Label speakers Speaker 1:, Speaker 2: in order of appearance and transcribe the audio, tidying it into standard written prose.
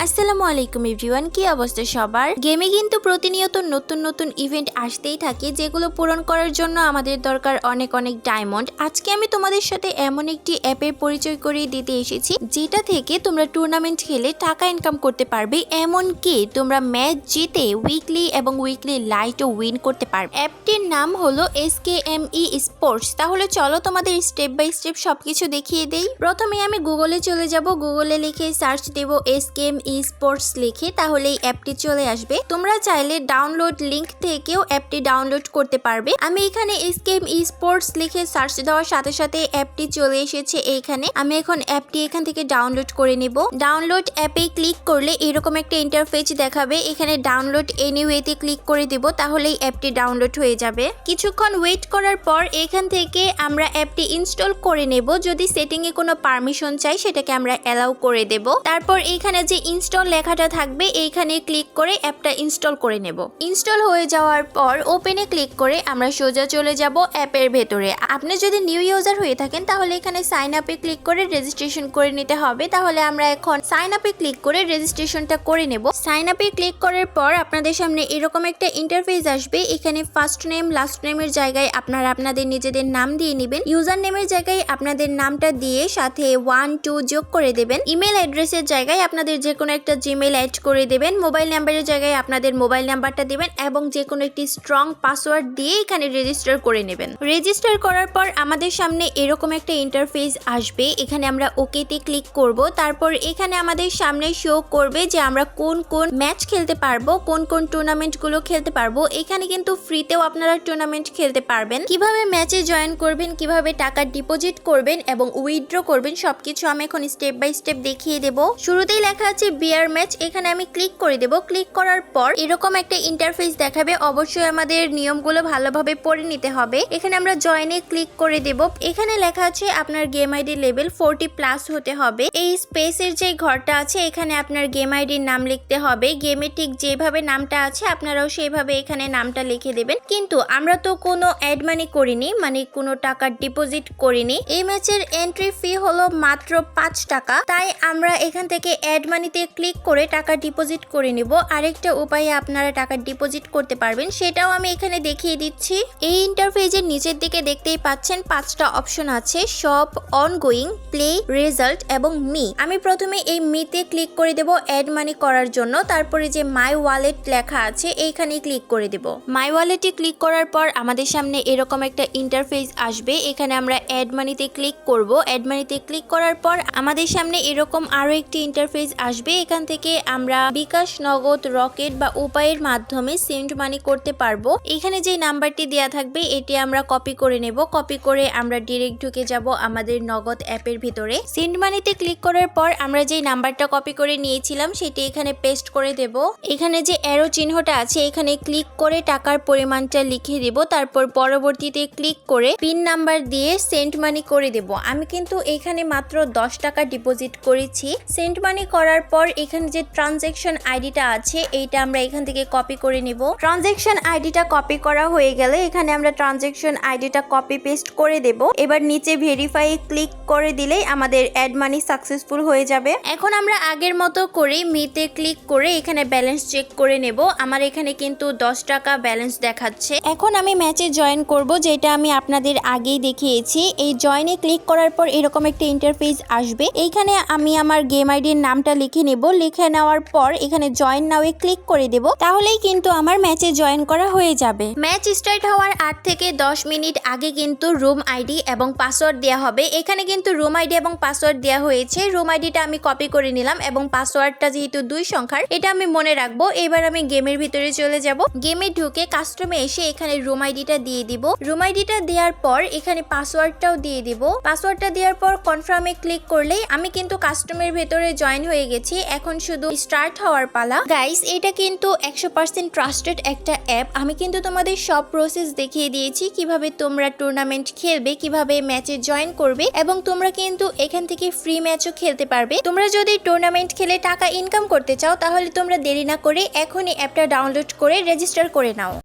Speaker 1: আসসালামু আলাইকুম এভরিওয়ান, কি অবস্থা সবার। গেমে কিন্তু প্রতিনিয়ত নতুন নতুন ইভেন্ট আসতেই থাকে, যেগুলো পূরণ করার জন্য আমাদের দরকার অনেক অনেক ডায়মন্ড। আজকে আমি তোমাদের সাথে এমন একটি অ্যাপের পরিচয় করিয়ে দিতে এসেছি, যেটা থেকে তোমরা টুর্নামেন্ট খেলে টাকা ইনকাম করতে পারবে, এমনকি তোমরা ম্যাচ জিতে উইকলি এবং উইকলি লাইটও উইন করতে পারবে। অ্যাপটির নাম হলো SKME স্পোর্টস। তাহলে চলো তোমাদের স্টেপ বাই স্টেপ সবকিছু দেখিয়ে দেই। প্রথমে আমি গুগলে চলে যাব, গুগলে লিখে সার্চ দেব SKME স্পোর্টস লিখে, তাহলে এই অ্যাপটি চলে আসবে। তোমরা চাইলে ডাউনলোড লিংক থেকেও অ্যাপটি ডাউনলোড করতে পারবে। আমি এখানে SKME স্পোর্টস লিখে সার্চ দেওয়ার সাথে সাথে অ্যাপটি চলে এসেছে এইখানে। আমি এখন অ্যাপটি এখান থেকে ডাউনলোড করে নেব। ডাউনলোড অ্যাপে ক্লিক করলে এরকম একটা ইন্টারফেস দেখাবে। এখানে ডাউনলোড এনিওয়েতে ক্লিক করে দিব, তাহলে এই অ্যাপটি ডাউনলোড হয়ে যাবে। কিছুক্ষণ ওয়েট করার পর এখান থেকে আমরা অ্যাপটি ইনস্টল করে নেব। যদি সেটিং এ কোনো পারমিশন চাই সেটাকে আমরা অ্যালাউ করে দেব। তারপর এখানে যে ইনস্টল লেখাটা থাকবে এইখানে ক্লিক করে অ্যাপটা ইনস্টল করে নেব। ইনস্টল হয়ে যাওয়ার পর ওপেনে ক্লিক করে আমরা সোজা চলে যাব অ্যাপের ভেতরে। আপনি যদি নিউ ইউজার হয়ে থাকেন তাহলে এখানে সাইন আপে ক্লিক করে রেজিস্ট্রেশন করে নিতে হবে। তাহলে আমরা এখন সাইন আপে ক্লিক করে রেজিস্ট্রেশনটা করে নেব। সাইন আপে ক্লিক করার পর আপনাদের সামনে এরকম একটা ইন্টারফেস আসবে। এখানে ফার্স্ট নেম লাস্ট নেমের জায়গায় আপনারা আপনাদের নিজেদের নাম দিয়ে নেবেন। ইউজার নেমের জায়গায় আপনাদের নামটা দিয়ে সাথে 1 2 যোগ করে দেবেন। ইমেল অ্যাড্রেসের জায়গায় আপনাদের যে কোনো একটা জিমেইল অ্যাড করে দেবেন। মোবাইল নাম্বারের জায়গায় আপনাদের মোবাইল নাম্বারটা দিবেন এবং যে কোনো একটি স্ট্রং পাসওয়ার্ড দিয়ে এখানে রেজিস্টার করে নেবেন। রেজিস্টার করার পর আমাদের সামনে এরকম একটা ইন্টারফেস আসবে। এখানে আমরা ওকেতে ক্লিক করব। তারপর এখানে আমাদের সামনে শো করবে যে আমরা কোন কোন ম্যাচ খেলতে পারবো, কোন কোন টুর্নামেন্ট গুলো খেলতে পারবো। এখানে কিন্তু ফ্রিতেও আপনারা টুর্নামেন্ট খেলতে পারবেন। কিভাবে ম্যাচে জয়েন করবেন, কিভাবে টাকা ডিপোজিট করবেন এবং উইথড্র করবেন, সবকিছু আমি এখন স্টেপ বাই স্টেপ দেখিয়ে দেব। শুরুতেই লেখা আছে বিয়ার ম্যাচ, এখানে আমি ক্লিক করে দেব। ক্লিক করার পর এরকম একটা ইন্টারফেস দেখাবে। অবশ্যই আমাদের নিয়মগুলো ভালোভাবে পড়ে নিতে হবে। এখানে আমরা জয়েনে ক্লিক করে দেব। এখানে লেখা আছে আপনার গেম আইডি লেভেল 40+ হতে হবে। এই স্পেসের যে ঘরটা আছে এখানে আপনার গেম আইডির নাম লিখতে হবে। গেমে ঠিক যেভাবে নামটা আছে আপনারাও সেইভাবে এখানে নামটা লিখে দেবেন। কিন্তু আমরা তো কোনো অ্যাড মানি করিনি, মানে কোনো টাকা ডিপোজিট করিনি। এই ম্যাচের এন্ট্রি ফি হলো মাত্র 5 টাকা। তাই আমরা এখান থেকে অ্যাড মানিতে ক্লিক করে টাকা ডিপোজিট করে নিব। আরেকটা উপায়ে আপনারা টাকা ডিপোজিট করতে পারবেন, সেটাও আমি এখানে দেখিয়ে দিচ্ছি। এই ইন্টারফেসের নিচের দিকে দেখতেই পাচ্ছেন 5টা অপশন আছে, শপ, অনগোয়িং, প্লে, রেজাল্ট এবং মি। আমি প্রথমে এই মিতে ক্লিক করে দেব অ্যাড মানি করার জন্য। তারপরে যে মাই ওয়ালেট লেখা আছে এইখানে ক্লিক করে দেব। মাই ওয়ালেটে ক্লিক করার পর আমাদের সামনে এরকম একটা ইন্টারফেস আসবে। এখানে আমরা অ্যাড মানিতে ক্লিক করব। অ্যাড মানিতে ক্লিক করার পর আমাদের সামনে এরকম আরো একটি ইন্টারফেস আসবে। এখান থেকে আমরা বিকাশ, নগদ, রকেট বা উপায়ের মাধ্যমে সেন্ড মানি করতে পারবো। এখানে যে নাম্বারটি দেয়া থাকবে এটি আমরা কপি করে নেব। কপি করে আমরা ডিরেক্ট ঢুকে যাব আমাদের নগদ অ্যাপের ভিতরে। সেন্ড মানিতে ক্লিক করার পর আমরা যে নাম্বারটা কপি করে নিয়েছিলাম সেটি এখানে পেস্ট করে দেব। এখানে যে অ্যারো চিহ্নটা আছে এখানে ক্লিক করে টাকার পরিমাণটা লিখে দেব। তারপর পরবর্তীতে ক্লিক করে পিন নাম্বার দিয়ে সেন্ড মানি করে দেব। আমি কিন্তু এখানে মাত্র 10 টাকা ডিপোজিট করেছি। সেন্ড মানি করার পর এখানে যে ট্রানজ্যাকশন আইডিটা আছে এইটা আমরা এখান থেকে কপি করে নিব। ট্রানজ্যাকশন আইডিটা কপি করা হয়ে গেলে এখানে আমরা ট্রানজ্যাকশন আইডিটা কপি পেস্ট করে দেব। এবার নিচে ভেরিফাই ক্লিক করে দিলেই আমাদের অ্যাড মানি সাকসেসফুল হয়ে যাবে। এখন আমরা আগের মতো করে মিতে ক্লিক করে এখানে ব্যালেন্স চেক করে নেব। আমার এখানে কিন্তু 10 টাকা ব্যালেন্স দেখাচ্ছে। এখন আমি ম্যাচে জয়েন করব, যেটা আমি আপনাদের আগেই দেখিয়েছি। এই জয়েনে ক্লিক করার পর এরকম একটা ইন্টারফেস আসবে। এইখানে আমি আমার গেম আইডির নামটা লিখে নেব। লিখে নেওয়ার পর এখানে জয়েন নাও এ ক্লিক করে দেব। তাহলেই কিন্তু আমার ম্যাচে জয়েন করা হয়ে যাবে। ম্যাচ স্টার্ট হওয়ার 8 থেকে 10 মিনিট আগে কিন্তু রুম আইডি এবং পাসওয়ার্ড দেওয়া হবে। এখানে কিন্তু রুম আইডি এবং পাসওয়ার্ড দেওয়া হয়েছে। রুম আইডিটা আমি কপি করে নিলাম এবং পাসওয়ার্ডটা যেহেতু 2 সংখ্যার এটা আমি মনে রাখবো। এবার আমি গেমের ভিতরে চলে যাব। গেমে ঢুকে কাস্টমে এসে এখানে রুম আইডিটা দিয়ে দিব। রুম আইডিটা দেওয়ার পর এখানে পাসওয়ার্ডটাও দিয়ে দিব। পাসওয়ার্ডটা দেওয়ার পর কনফার্মে ক্লিক করলেই আমি কিন্তু কাস্টমের ভেতরে জয়েন হয়ে গেছি। এখন শুধু স্টার্ট হওয়ার পালা। গাইস, এটা কিন্তু 100% ট্রাস্টেড একটা অ্যাপ। আমি কিন্তু তোমাদের সব প্রসেস দেখিয়ে দিয়েছি, কিভাবে তোমরা টুর্নামেন্ট খেলবে, কিভাবে ম্যাচে জয়েন করবে এবং তোমরা কিন্তু এখান থেকে ফ্রি ম্যাচও খেলতে পারবে। তোমরা যদি টুর্নামেন্ট খেলে টাকা ইনকাম করতে চাও তাহলে তোমরা দেরি না করে এখনই অ্যাপটা ডাউনলোড করে রেজিস্টার করে নাও।